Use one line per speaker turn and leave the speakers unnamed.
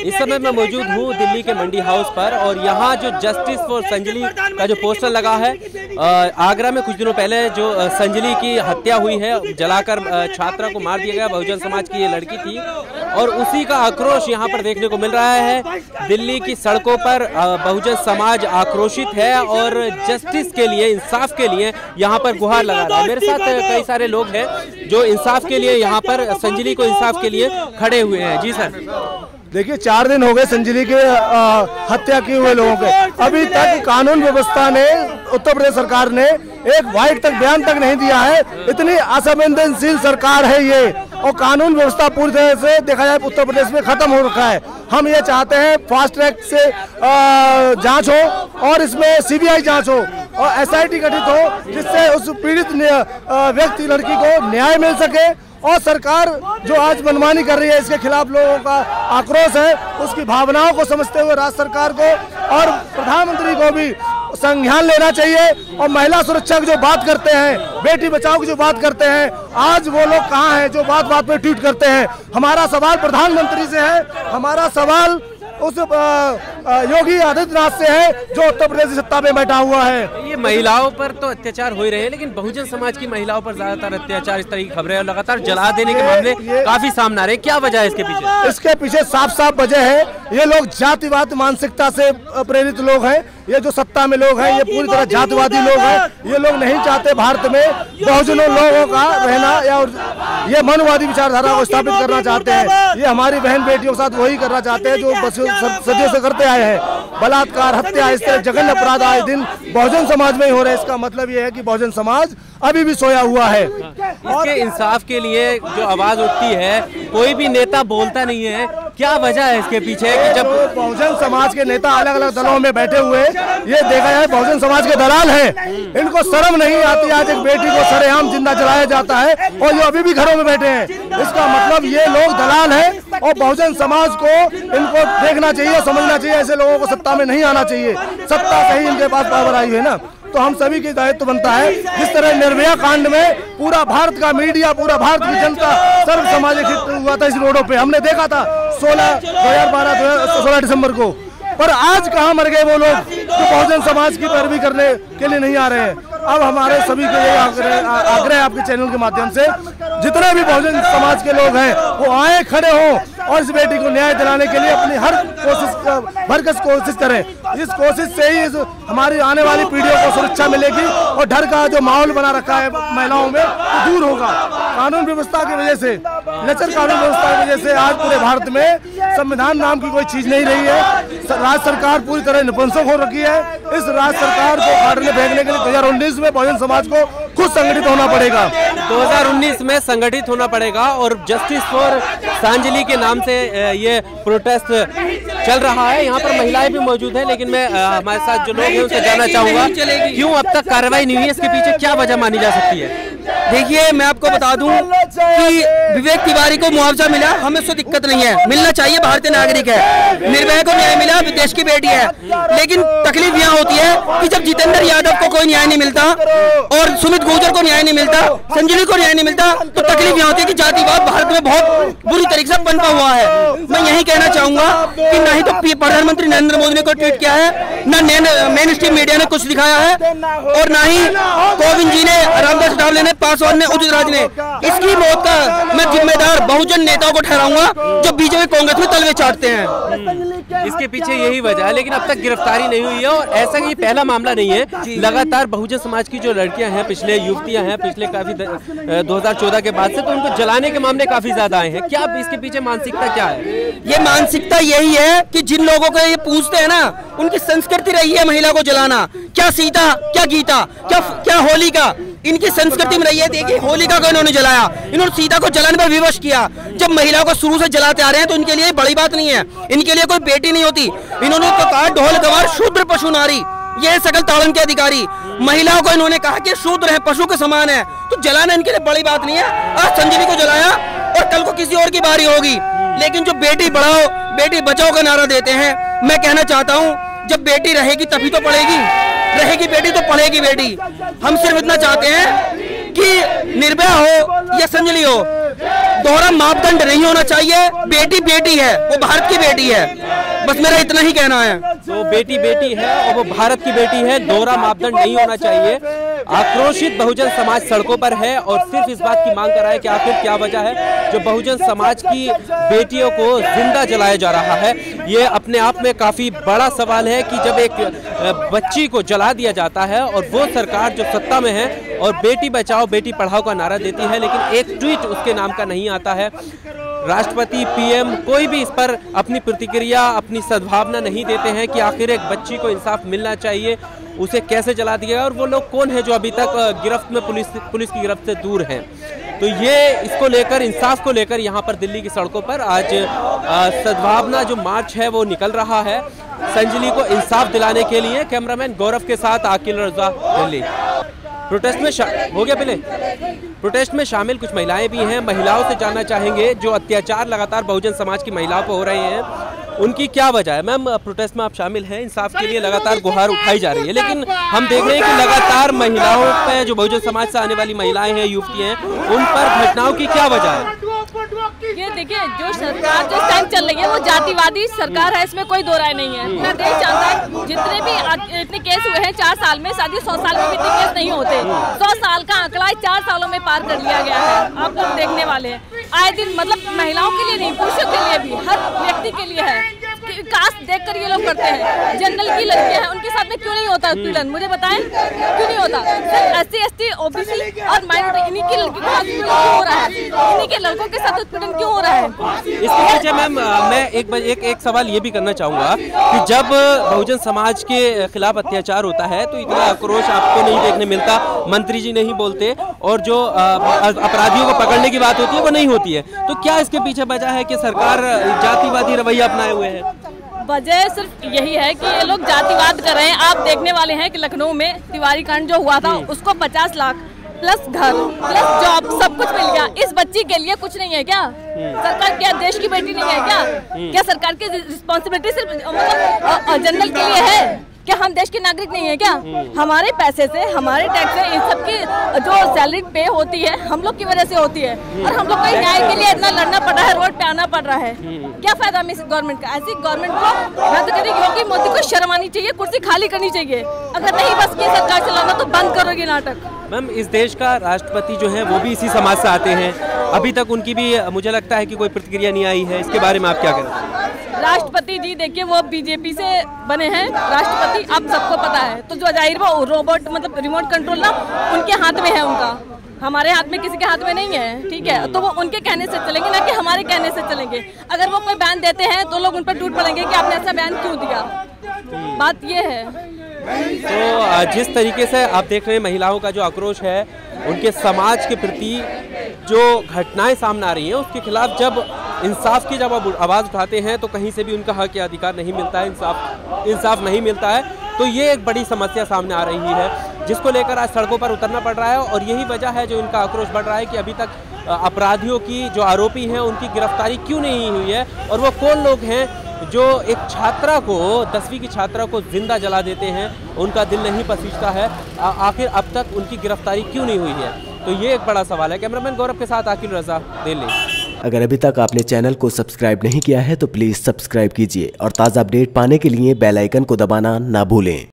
इस समय मैं मौजूद हूँ दिल्ली के मंडी हाउस पर और यहाँ जो जस्टिस फॉर संजली का जो पोस्टर लगा है, आगरा में कुछ दिनों पहले जो संजली की हत्या हुई है, जलाकर छात्रा को मार दिया गया, बहुजन समाज की ये लड़की थी और उसी का आक्रोश यहाँ पर देखने को मिल रहा है। दिल्ली की सड़कों पर बहुजन समाज आक्रोशित है और जस्टिस के लिए, इंसाफ के लिए यहाँ पर गुहार लगा रहा है। मेरे साथ कई सारे लोग हैं जो इंसाफ के लिए यहाँ पर संजली को इंसाफ के लिए खड़े हुए हैं। जी सर।
देखिए 4 दिन हो गए संजली के हत्या किए हुए लोगों के, अभी तक कानून व्यवस्था ने, उत्तर प्रदेश सरकार ने एक वाइट तक बयान तक नहीं दिया है। इतनी असंवेदनशील सरकार है ये, और कानून व्यवस्था पूरी तरह से देखा जाए उत्तर प्रदेश में खत्म हो रखा है। हम ये चाहते हैं फास्ट ट्रैक से जांच हो और इसमें सीबीआई जांच हो और एसआईटी गठित हो, जिससे उस पीड़ित व्यक्ति लड़की को न्याय मिल सके। और सरकार जो आज मनमानी कर रही है, इसके खिलाफ लोगों का आक्रोश है। उसकी भावनाओं को समझते हुए राज्य सरकार को और प्रधानमंत्री को भी संज्ञान लेना चाहिए। और महिला सुरक्षा की जो बात करते हैं, बेटी बचाओ की जो बात करते हैं, आज वो लोग कहाँ हैं जो बात बात पे ट्वीट करते हैं। हमारा सवाल प्रधानमंत्री से है, हमारा सवाल उस योगी आदित्यनाथ से है जो उत्तर प्रदेश की सत्ता में बैठा हुआ है।
ये महिलाओं पर तो अत्याचार हो ही रहे हैं, लेकिन बहुजन समाज की महिलाओं पर ज्यादातर अत्याचार, इस तरह की खबरें और लगातार जला देने के मामले काफी सामने आ रहे हैं। क्या वजह है इसके पीछे?
इसके पीछे साफ साफ वजह है, ये लोग जातिवाद मानसिकता से प्रेरित लोग हैं। ये जो सत्ता में लोग हैं ये पूरी तरह जातिवादी लोग हैं। ये लोग नहीं चाहते भारत में बहुजनों लोगों का रहना, या ये मनुवादी विचारधारा को स्थापित करना चाहते हैं। ये हमारी बहन बेटियों के साथ वही करना चाहते हैं जो सदियों से करते आए हैं। बलात्कार, हत्या, इस तरह जघन्य अपराध आए दिन बहुजन समाज में ही हो रहे हैं। इसका मतलब ये है कि बहुजन समाज अभी भी सोया हुआ है।
इसके इंसाफ के लिए जो आवाज उठती है, कोई भी नेता बोलता नहीं है। क्या वजह है इसके पीछे कि जब
बहुजन समाज के नेता अलग अलग दलों में बैठे हुए, ये देखा जाए बहुजन समाज के दलाल हैं, इनको शर्म नहीं आती। आज एक बेटी को सरेआम जिंदा जलाया जाता है और ये अभी भी घरों में बैठे हैं। इसका मतलब ये लोग दलाल हैं और बहुजन समाज को इनको देखना चाहिए, समझना चाहिए। ऐसे लोगों को सत्ता में नहीं आना चाहिए। सत्ता से ही इनके पास पावर आई है ना, तो हम सभी की दायित्व बनता है। जिस तरह निर्भया कांड में पूरा भारत का मीडिया, पूरा भारत की जनता सर्व समाजिक हुआ था इस रोडों पे, हमने देखा था 16 दिसंबर को। पर आज कहाँ मर गए वो लोग जो बहुजन समाज की पैरवी करने के लिए नहीं आ रहे हैं। अब हमारे सभी के लिए आग्रह आपके चैनल के माध्यम से, जितने भी बहुजन समाज के लोग हैं वो आए, खड़े हों और इस बेटी को न्याय दिलाने के लिए अपनी हर कोशिश, भरकस कोशिश करें। इस कोशिश से ही हमारी आने वाली पीढ़ियों को सुरक्षा मिलेगी और डर का जो माहौल बना रखा है महिलाओं में वो दूर होगा। कानून व्यवस्था की वजह से, लचर कानून व्यवस्था की वजह से आज पूरे भारत में संविधान नाम की कोई चीज नहीं रही है। राज्य सरकार पूरी तरह नपुंसक हो रखी है। इस राज्य सरकार को काटने फेंकने के लिए 2019 में बहुजन समाज को खुद संगठित होना पड़ेगा।
2019 में संगठित होना पड़ेगा और जस्टिस फॉर संजली के नाम से ये प्रोटेस्ट चल रहा है। यहाँ पर महिलाएं भी मौजूद हैं, लेकिन मैं हमारे साथ जो लोग हैं उनसे जानना चाहूंगा क्यों अब तक कार्रवाई नहीं हुई, इसके पीछे क्या वजह मानी जा सकती है?
देखिए, मैं आपको बता दूं कि विवेक तिवारी को मुआवजा मिला, हमें उससे दिक्कत नहीं है, मिलना चाहिए, भारतीय नागरिक है। निर्भया को न्याय मिला, देश की बेटी है। लेकिन तकलीफ यहाँ होती है कि जब जितेंद्र यादव को कोई न्याय नहीं मिलता और सुमित गुर्जर को न्याय नहीं मिलता, संजली को न्याय नहीं मिलता, तो तकलीफ यहाँ होती है कि जातिवाद भारत में बहुत बुरी तरीके से पनपा हुआ है। मैं यही कहना चाहूंगा कि न ही तो प्रधानमंत्री नरेंद्र मोदी ने कोई ट्वीट किया है, न मेन स्ट्रीम मीडिया ने कुछ दिखाया है, और न ही कोविंद जी ने, रामदास अठावले ने, पासवान ने, उदित राज ने। इसकी मौत का मैं जिम्मेदार बहुजन नेताओं को ठहराऊंगा जो बीजेपी कांग्रेस में तलवे चाटते हैं।
इसके पीछे यही वजह है, लेकिन अब तक गिरफ्तारी नहीं हुई है और ऐसा ही पहला मामला नहीं है। लगातार बहुजन समाज की जो लड़कियां हैं, पिछले युवतियां हैं, पिछले काफी 2014 के बाद से, तो उनको जलाने के मामले काफी ज्यादा आए हैं। क्या इसके पीछे मानसिकता क्या है?
ये मानसिकता यही है कि जिन लोगों को ये पूछते हैं ना, उनकी संस्कृति रही है महिला को जलाना। क्या सीता, क्या गीता, क्या होलिका, इनकी संस्कृति में रही है। देखिए, होलिका को इन्होंने जलाया, इन्होंने सीता को जलाने पर विवश किया। जब महिलाओं को शुरू से जलाते आ रहे हैं तो इनके लिए बड़ी बात नहीं है, इनके लिए कोई बेटी नहीं होती। इन्होंने तो कहा ढोल गवार शूद्र पशु नारी, ये सकल ताड़न के अधिकारी। महिलाओं को इन्होंने कहा कि शूद्र है, पशु के समान है, तो जलाना इनके लिए बड़ी बात नहीं है। आज संजली को जलाया और कल को किसी और की बारी होगी। लेकिन जो बेटी बढ़ाओ, बेटी बचाओ का नारा देते हैं, मैं कहना चाहता हूँ जब बेटी रहेगी तभी तो पढ़ेगी, रहेगी बेटी तो पढ़ेगी बेटी। हम सिर्फ इतना चाहते हैं कि निर्भया हो या संजली हो, दोहरा मापदंड नहीं होना चाहिए। बेटी बेटी है, वो भारत की बेटी है, बस मेरा इतना ही कहना है।
तो बेटी बेटी है और वो भारत की बेटी है, दोहरा मापदंड नहीं होना चाहिए। आक्रोशित बहुजन समाज सड़कों पर है और सिर्फ इस बात की मांग कर रहा है कि आखिर क्या वजह है जो बहुजन समाज की बेटियों को जिंदा जलाया जा रहा है। ये अपने आप में काफी बड़ा सवाल है कि जब एक बच्ची को जला दिया जाता है और वो सरकार जो सत्ता में है और बेटी बचाओ बेटी पढ़ाओ का नारा देती है, लेकिन एक ट्वीट उसके नाम का नहीं आता है। राष्ट्रपति, पीएम कोई भी इस पर अपनी प्रतिक्रिया, अपनी सद्भावना नहीं देते हैं कि आखिर एक बच्ची को इंसाफ मिलना चाहिए, उसे कैसे जला दिया और वो लोग कौन है जो अभी तक गिरफ्त में पुलिस की गिरफ्त से दूर हैं। तो ये इसको लेकर, इंसाफ को लेकर यहाँ पर दिल्ली की सड़कों पर आज सद्भावना जो मार्च है वो निकल रहा है संजली को इंसाफ दिलाने के लिए। कैमरामैन गौरव के साथ आकिल रजा, दिल्ली। प्रोटेस्ट में हो गया पहले प्रोटेस्ट में शामिल कुछ महिलाएं भी हैं। महिलाओं से जानना चाहेंगे जो अत्याचार लगातार बहुजन समाज की महिलाओं पर हो रहे हैं, उनकी क्या वजह है। मैम, प्रोटेस्ट में आप शामिल हैं, इंसाफ के लिए लगातार गुहार उठाई जा रही है, लेकिन हम देख रहे हैं कि लगातार महिलाओं पे, जो बहुजन समाज से आने वाली महिलाएं हैं, युवती हैं, उन पर घटनाओं की क्या वजह है।
ये देखिए, जो सरकार जो टाइम चल रही है वो जातिवादी सरकार है, इसमें कोई दो राय नहीं है। पूरा देश जानता है जितने भी इतने केस हुए हैं 4 साल में, शायद 100 साल में भी इतने केस नहीं होते। 100 साल का आंकड़ा 4 सालों में पार कर लिया गया है। आप लोग देखने वाले हैं आए दिन, मतलब महिलाओं के लिए नहीं, पुरुषों के लिए भी, हर व्यक्ति के लिए है। कास्ट देखकर ये लोग करते हैं। जनरल की लड़कियां हैं, उनके साथ में क्यों नहीं होता उत्पीड़न, मुझे बताएं क्यों नहीं होता। सिर्फ SC ST OBC और माइनॉरिटी, इन्हीं की लड़की के साथ उत्पीड़न क्यों हो रहा है, इन्हीं के लड़कों के साथ उत्पीड़न क्यों हो रहा है।
इसके पीछे मैम मैं एक सवाल ये भी करना चाहूँगा कि जब बहुजन समाज के खिलाफ अत्याचार होता है तो इतना आक्रोश आपको नहीं देखने मिलता, मंत्री जी नहीं बोलते और जो अपराधियों को पकड़ने की बात होती है वो नहीं होती है। तो क्या इसके पीछे वजह है कि सरकार जातिवादी रवैया अपनाए हुए है।
वजह सिर्फ यही है कि ये लोग जातिवाद कर रहे हैं। आप देखने वाले हैं कि लखनऊ में तिवारी कांड जो हुआ था, उसको 50 लाख प्लस घर प्लस जॉब सब कुछ मिल गया। इस बच्ची के लिए कुछ नहीं है क्या? सरकार क्या देश की बेटी नहीं है क्या? क्या सरकार की रिस्पॉन्सिबिलिटी सिर्फ मतलब जनरल के लिए है क्या? हम देश के नागरिक नहीं है क्या? हमारे पैसे से, हमारे टैक्स से इन सब की जो सैलरी पे होती है हम लोग की वजह से होती है, और हम लोग को न्याय के लिए इतना लड़ना पड़ रहा है, रोड पे आना पड़ रहा है। क्या फायदा हमें इस गवर्नमेंट का? ऐसी गवर्नमेंट को रद्द करेगी, योगी मोदी को शर्म आनी चाहिए, कुर्सी खाली करनी चाहिए। अगर नहीं बस की सरकार चलाना तो बंद करोगे नाटक।
मैम, इस देश का राष्ट्रपति जो है वो भी इसी समाज से आते हैं, अभी तक उनकी भी मुझे लगता है कि कोई प्रतिक्रिया नहीं आई है, इसके बारे में आप क्या कहें।
राष्ट्रपति जी देखिए वो बीजेपी से बने हैं राष्ट्रपति, आप सबको पता है। तो जो जाहिर वो रोबोट मतलब रिमोट कंट्रोल ना उनके हाथ में है, उनका हमारे हाथ में किसी के हाथ में नहीं है, ठीक है। तो वो उनके कहने से चलेंगे ना कि हमारे कहने से चलेंगे। अगर वो कोई बयान देते हैं तो लोग उन पर टूट पड़ेंगे कि आपने ऐसा बयान क्यों दिया। बात ये है।
तो जिस तरीके से आप देख रहे हैं महिलाओं का जो आक्रोश है, उनके समाज के प्रति जो घटनाएं सामने आ रही हैं उसके खिलाफ जब इंसाफ की जब आवाज़ उठाते हैं तो कहीं से भी उनका हक या अधिकार नहीं मिलता है, इंसाफ नहीं मिलता है। तो ये एक बड़ी समस्या सामने आ रही है जिसको लेकर आज सड़कों पर उतरना पड़ रहा है, और यही वजह है जो इनका आक्रोश बढ़ रहा है कि अभी तक अपराधियों की जो आरोपी हैं उनकी गिरफ्तारी क्यों नहीं हुई है, और वो कौन लोग हैं जो एक छात्रा को, 10वीं की छात्रा को जिंदा जला देते हैं, उनका दिल नहीं पसीजता है। आखिर अब तक उनकी गिरफ्तारी क्यों नहीं हुई है, तो ये एक बड़ा सवाल है। कैमरामैन गौरव के साथ आकिल रजा, दिल्ली।
अगर अभी तक आपने चैनल को सब्सक्राइब नहीं किया है तो प्लीज़ सब्सक्राइब कीजिए और ताज़ा अपडेट पाने के लिए बेल आइकन को दबाना ना भूलें।